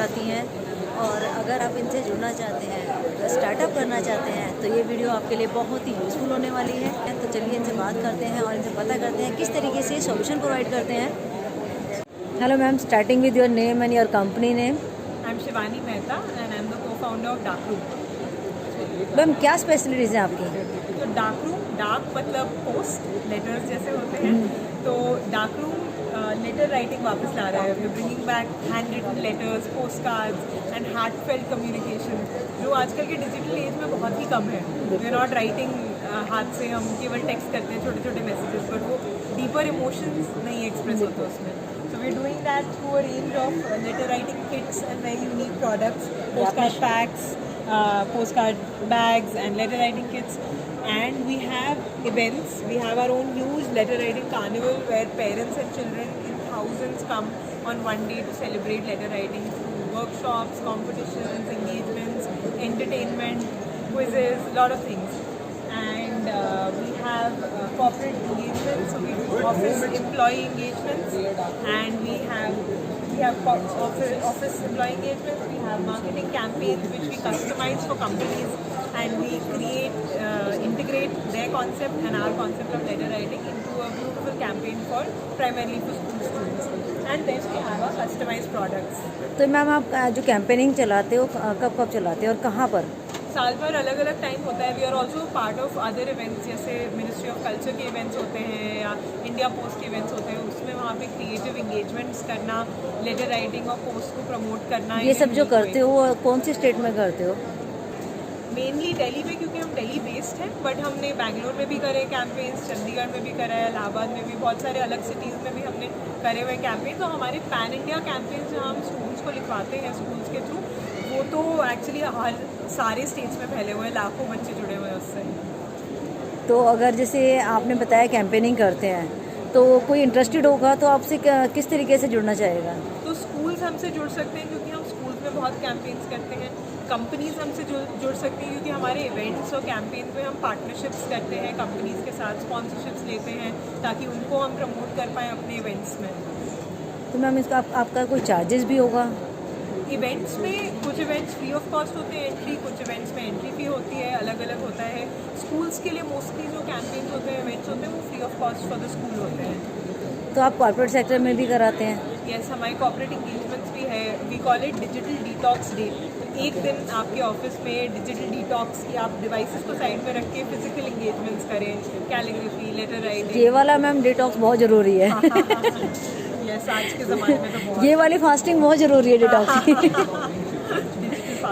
आती हैं। और अगर आप इनसे जुड़ना चाहते हैं, स्टार्टअप करना चाहते हैं, तो ये वीडियो आपके लिए बहुत ही यूज़फुल होने वाली है। तो चलिए इनसे बात करते हैं और इनसे पता करते हैं किस तरीके से सॉल्यूशन प्रोवाइड करते हैं। Hello ma'am, starting with your name and your company name. I am Shivani Mehta and I am the cofounder of Dark Room. Ma'am क्या स्पेशलिटीज़ हैं आपकी? तो डार्क रूम, डार्क मतलब पोस्ट लेटर्स जैसे होते हैं, तो डार्क रूम लेटर राइटिंग वापस ला रहा है। We bringing back handwritten letters, postcards and heartfelt communication, जो आजकल के डिजिटल एज में बहुत ही कम है। वी आर नॉट राइटिंग हाथ से, हम केवल टेक्स्ट करते हैं छोटे छोटे मैसेजेस, बट वो डीपर इमोशंस नहीं एक्सप्रेस होते उसमें। So we're doing that through a range of letter writing kits and very unique products, postcard packs, postcard bags and letter writing kits. And we have events. We have our own huge letter writing carnival where parents and children in thousands come on one day to celebrate letter writing through workshops, competitions, engagements, entertainment, quizzes, a lot of things. And we have corporate engagements, so we do office employee engagements, and we have office employee engagements. We have marketing campaigns which we customize for companies, and we integrate their concept and our concept of letter writing into a beautiful campaign for primarily for school students. And then we have our customized products. तो ma'am आप जो campaigning चलाते हो कब कब चलाते हो और कहाँ पर? साल भर अलग अलग टाइम होता है। We are also part of other events, जैसे मिनिस्ट्री ऑफ कल्चर के इवेंट्स होते हैं या इंडिया पोस्ट के इवेंट्स होते हैं, उसमें वहाँ पे क्रिएटिव इंगेजमेंट्स करना, लेटर राइटिंग और पोस्ट को प्रमोट करना। ये सब जो करते हो वो कौन सी स्टेट में करते हो? मेनली दिल्ली में, क्योंकि हम दिल्ली बेस्ड हैं, बट हमने बैंगलोर में भी करे कैंपेन्स, चंडीगढ़ में भी करा है, इलाहाबाद में भी, बहुत सारे अलग सिटीज़ में भी हमने करे हुए कैंपेन। तो हमारे पैन इंडिया कैंपेन्स जहाँ हम स्टूडेंट्स को लिखवाते हैं स्कूल्स के थ्रू, वो तो एक्चुअली हर सारे स्टेट्स में फैले हुए हैं, लाखों बच्चे जुड़े हुए हैं उससे। तो अगर जैसे आपने बताया कैंपेनिंग करते हैं, तो कोई इंटरेस्टेड होगा तो आपसे किस तरीके से जुड़ना चाहेगा? तो स्कूल्स हमसे जुड़ सकते हैं क्योंकि हम स्कूल्स में बहुत कैंपेन्स करते हैं। कंपनीज हमसे जुड़ सकती हैं क्योंकि हमारे इवेंट्स और कैंपेन्स में हम पार्टनरशिप्स करते हैं कंपनीज के साथ, स्पॉन्सरशिप्स लेते हैं ताकि उनको हम प्रमोट कर पाएँ अपने इवेंट्स में। तो मैम इसका आपका कोई चार्जेस भी होगा? इवेंट्स में कुछ इवेंट्स फ्री ऑफ कॉस्ट होते हैं एंट्री, कुछ इवेंट्स में एंट्री फी होती है, अलग अलग होता है। स्कूल्स के लिए मोस्टली जो कैंपेन्स होते हैं, इवेंट्स होते हैं, वो free of cost for the school होते हैं। तो आप कॉर्पोरेट सेक्टर में भी कराते हैं? यस, हमारे कॉर्पोरेट इंगेजमेंट्स भी है। We call it digital detox day. एक दिन आपके ऑफिस में डिजिटल डिटॉक्स की, आप डिवाइसेस को साइड में रख के फिजिकल इंगेजमेंट्स करें, कैलीग्राफी, लेटर राइटिंग। ये वाला मैम डिटॉक्स बहुत ज़रूरी है। यस, आज के ज़माने में तो बहुत ये वाली फास्टिंग बहुत ज़रूरी है डिटॉक्स की।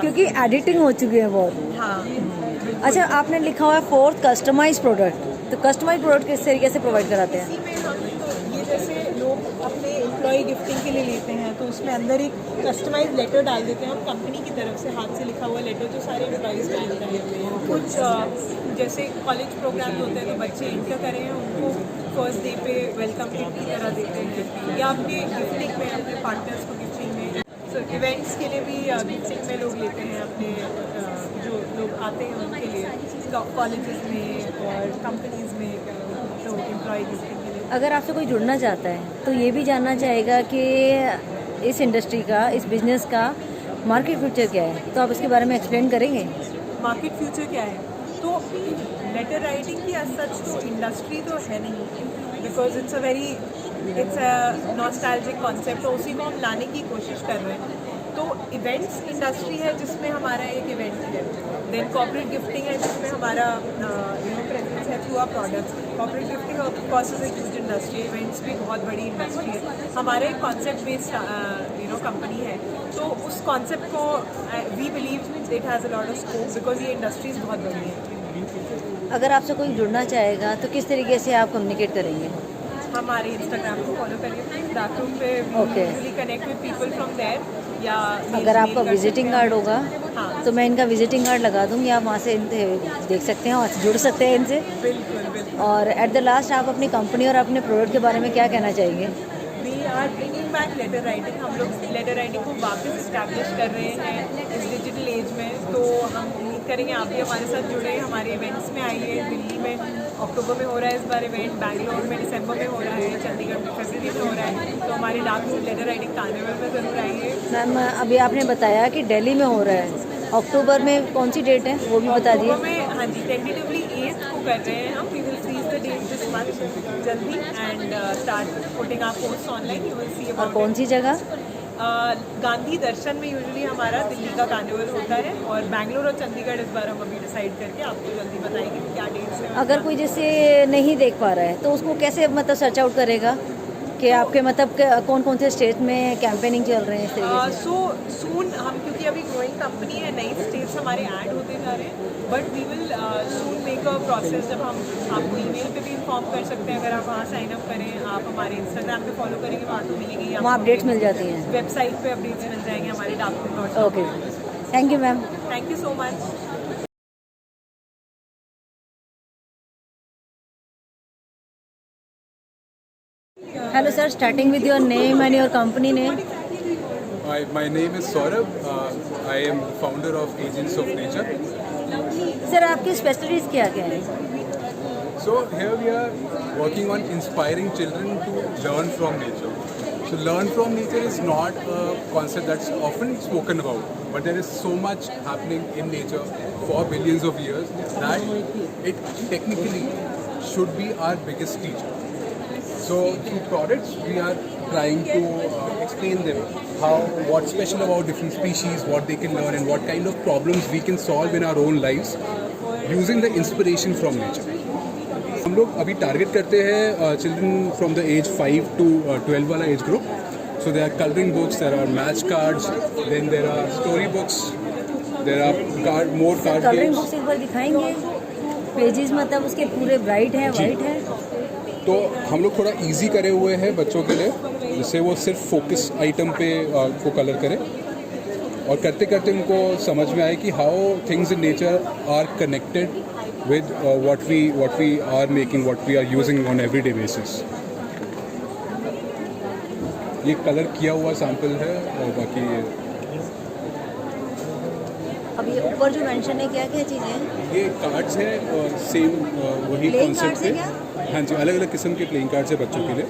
क्योंकि एडिटिंग हो चुकी है बहुत। हाँ। अच्छा, आपने लिखा हुआ है 4th कस्टमाइज प्रोडक्ट, तो कस्टमाइज प्रोडक्ट किस तरीके से प्रोवाइड कराते हैं? इसी में हम तो ये जैसे लोग अपने एम्प्लॉय गिफ्टिंग के लिए लेते हैं, तो उसमें अंदर एक कस्टमाइज लेटर डाल देते हैं हम कंपनी की तरफ से, हाथ से लिखा हुआ लेटर जो सारे एम्प्लॉयज़ को मिलता है। कुछ जैसे कॉलेज प्रोग्राम्स होते हैं तो बच्चे इंटर करें हैं, उनको फर्स्ट डे पे वेलकम गिफ्ट की तरह देते हैं, या अपने गिफ्टिंग में अपने पार्टनर्स को गिफ्टिंग में। सो इवेंट्स के लिए भी गिफ्टिंग में लोग लेते हैं अपने जो लोग आते हैं उनके लिए, कॉलेजेस में और कंपनीज में, तो एम्प्लॉय गिफ्टिंग के लिए। अगर आपसे कोई जुड़ना चाहता है तो ये भी जानना चाहेगा कि इस इंडस्ट्री का, इस बिज़नेस का मार्केट फ्यूचर क्या है, तो आप इसके बारे में एक्सप्लेन करेंगे? मार्केट फ्यूचर क्या है? तो लेटर राइटिंग की एज सच तो इंडस्ट्री तो है नहीं, because it's a nostalgic concept, तो उसी को हम लाने की कोशिश कर रहे हैं। तो इवेंट्स इंडस्ट्री है जिसमें हमारा एक इवेंट है, देन कॉर्पोरेट गिफ्टिंग है जिसमें हमारा प्रेजेंस है through our products. Corporate gifting of course is a huge industry, events भी बहुत बड़ी इंडस्ट्री है। हमारे एक कॉन्सेप्ट बेस्ड कंपनी है, तो उस कॉन्सेप्ट को we believe it has a lot of scope because ये इंडस्ट्रीज बहुत बड़ी है। अगर आपसे कोई जुड़ना चाहेगा तो किस तरीके से आप कम्युनिकेट करेंगे? हमारे इंस्टाग्राम को फॉलो करिए, डार्क रूम पे usually connect with people from there, या अगर आपका विजिटिंग कार्ड होगा हाँ, तो मैं इनका विजिटिंग कार्ड लगा दूँगी, आप वहाँ से देख सकते हैं और जुड़ सकते हैं इनसे। बिल्कुल बिल्कुल। और एट द लास्ट आप अपनी कंपनी और अपने प्रोडक्ट के बारे में क्या कहना चाहेंगे? We are bringing back letter writing, हम लोग लेटर राइटिंग को वापस इस्टेब्लिश कर रहे हैं इस डिजिटल एज में। तो हम उम्मीद करेंगे आप भी हमारे साथ जुड़े, हमारे इवेंट्स में आइए। दिल्ली में अक्टूबर में हो रहा है इस बार इवेंट, बैंगलोर में दिसंबर में हो रहा है, चंडीगढ़ में फरवरी में हो रहा है। तो हमारे Dark Room letter writing carnival में ज़रूर आइए। मैम अभी आपने बताया कि दिल्ली में हो रहा है, अक्टूबर में कौन सी डेट है वो भी बता दिए। अक्टूबर में हाँ जी, टेंटेटिवली 8th को कर रहे हैं हम। We will freeze the date this month जल्दी and start putting our post online. You will see और अबाउट कौन सी जगह? गांधी दर्शन में यूजुअली हमारा दिल्ली का कार्निवल होता है, और बैंगलोर और चंडीगढ़ इस बार हम अभी डिसाइड करके आपको जल्दी बताएंगे कि क्या डेट्स हैं। अगर कोई जैसे नहीं देख पा रहा है तो उसको कैसे मतलब सर्च आउट करेगा कि आपके मतलब कौन कौन से स्टेट में कैंपेनिंग चल रहे हैं इस तरीके से? सो सून हम, क्योंकि अभी ग्रोइंग कंपनी है, नई स्टेट्स हमारे ऐड होते जा रहे हैं, but we will soon make a process जब हम आपको ईमेल पे भी इन्फॉर्म कर सकते हैं। अगर आप वहाँ साइन अप करें, आप हमारे इंस्टाग्राम पे फॉलो करेंगे, वहाँ तो मिलेगी, वहाँ अपडेट्स मिल जाती हैं। वेबसाइट पे अपडेट्स मिल जाएंगे हमारे डाक। Okay, thank you ma'am. Thank you so much. Hello sir, starting with your name and your company name. Hi, my name is Saurabh. I am founder of Agents of Nature. Sir आपकी specialities क्या क्या है? So here we are working on inspiring children to learn from nature. So learn from nature is not a concept that's often spoken about, but there is so much happening in nature for billions of years that it technically should be our biggest teacher. So through products, we are trying to explain them what's special about different species, what they can learn, and what kind of problems we can solve in our own lives using the inspiration from nature. हम लोग अभी target करते हैं children from the age 5 to 12 वाला age group. So there are coloring books, there are match cards, then there are story books, there are more card colouring games. Books एक बार दिखाएंगे? Pages मतलब उसके पूरे ब्राइट है, white है? तो हम लोग थोड़ा इजी करे हुए हैं बच्चों के लिए, जिससे वो सिर्फ फोकस आइटम पे को कलर करें, और करते करते उनको समझ में आए कि how things in nature are connected with what we are making, what we are using on everyday basis. ये कलर किया हुआ सैंपल है, और बाकी अब ये ऊपर जो मेंशन है क्या क्या चीज़ें हैं? ये कार्ड्स है, और सेम वही Playing कॉन्सेप्ट cards है है. हाँ जी, अलग अलग किस्म के प्लेइंग कार्ड्स है बच्चों के लिए.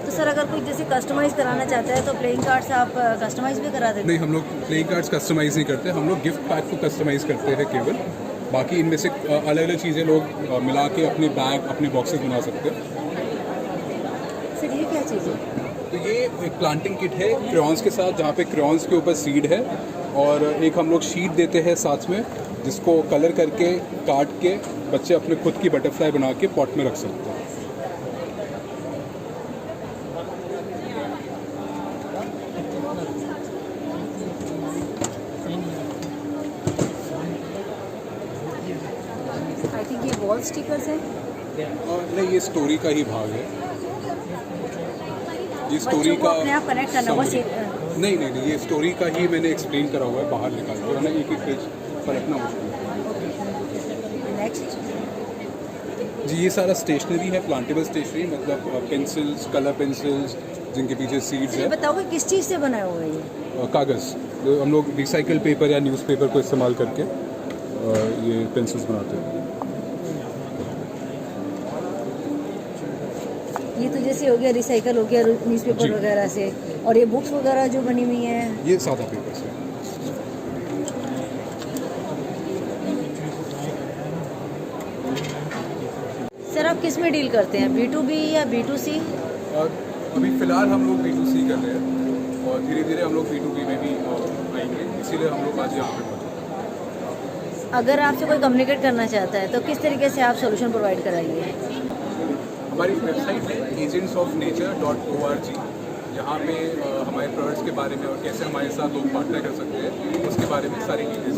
तो सर अगर कोई जैसे कस्टमाइज कराना चाहता है तो प्लेइंग कार्ड्स आप कस्टमाइज भी करा देते हैं? नहीं, हम लोग प्लेइंग कार्ड्स कस्टमाइज नहीं करते, हम लोग गिफ्ट पैक को कस्टमाइज करते हैं केवल. बाकी इनमें से अलग अलग चीज़ें लोग मिला के अपने बैग, अपने बॉक्सेस बना सकते हैं. सर ये क्या चीज़ है? तो ये एक प्लांटिंग किट है क्रेयॉन्स के साथ, जहाँ पे क्रेयॉन्स के ऊपर सीड है, और एक हम लोग शीट देते हैं साथ में, जिसको कलर करके काट के बच्चे अपने खुद की बटरफ्लाई बना के पॉट में रख सकते हैं. आई थिंक ये वॉल स्टिकर्स हैं। और नहीं, ये स्टोरी का ही भाग है. ये स्टोरी बच्चों को का अपने आप कनेक्ट करना बस summary. नहीं, ये स्टोरी का ही मैंने एक्सप्लेन करा हुआ है बाहर निकाल के, वरना एक पेज पर रखना मुश्किल है. नेक्स्ट जी, ये सारा स्टेशनरी है, प्लांटेबल स्टेशनरी, मतलब पेंसिल्स, कलर पेंसिल्स जिनके पीछे सीड्स ये है. बताओगे किस चीज़ से बनाया हुआ है ये? कागज़, हम लोग रिसाइकल पेपर या न्यूज़पेपर को इस्तेमाल करके ये पेंसिल्स बनाते हैं. ये तो जैसे हो गया रिसाइकल, हो गया न्यूज़पेपर जी. वगैरह से, और ये बुक्स वगैरह जो बनी हुई हैं ये सादा पेपर से. सर आप किस में डील करते हैं, B2B या B2C? और अभी फ़िलहाल हम लोग B2C कर रहे हैं, और धीरे धीरे हम लोग B2B में भी आएंगे, इसीलिए हम लोग आज यहाँ पे पहुँचे. अगर आपसे कोई कम्युनिकेट करना चाहता है तो किस तरीके से आप सोल्यूशन प्रोवाइड कराइए? हमारी वेबसाइट है agentsofnature.org, यहाँ पे हमारे प्रोडक्ट्स के बारे में और कैसे हमारे साथ लोग पार्टनर कर सकते हैं उसके बारे में सारी डिटेल्स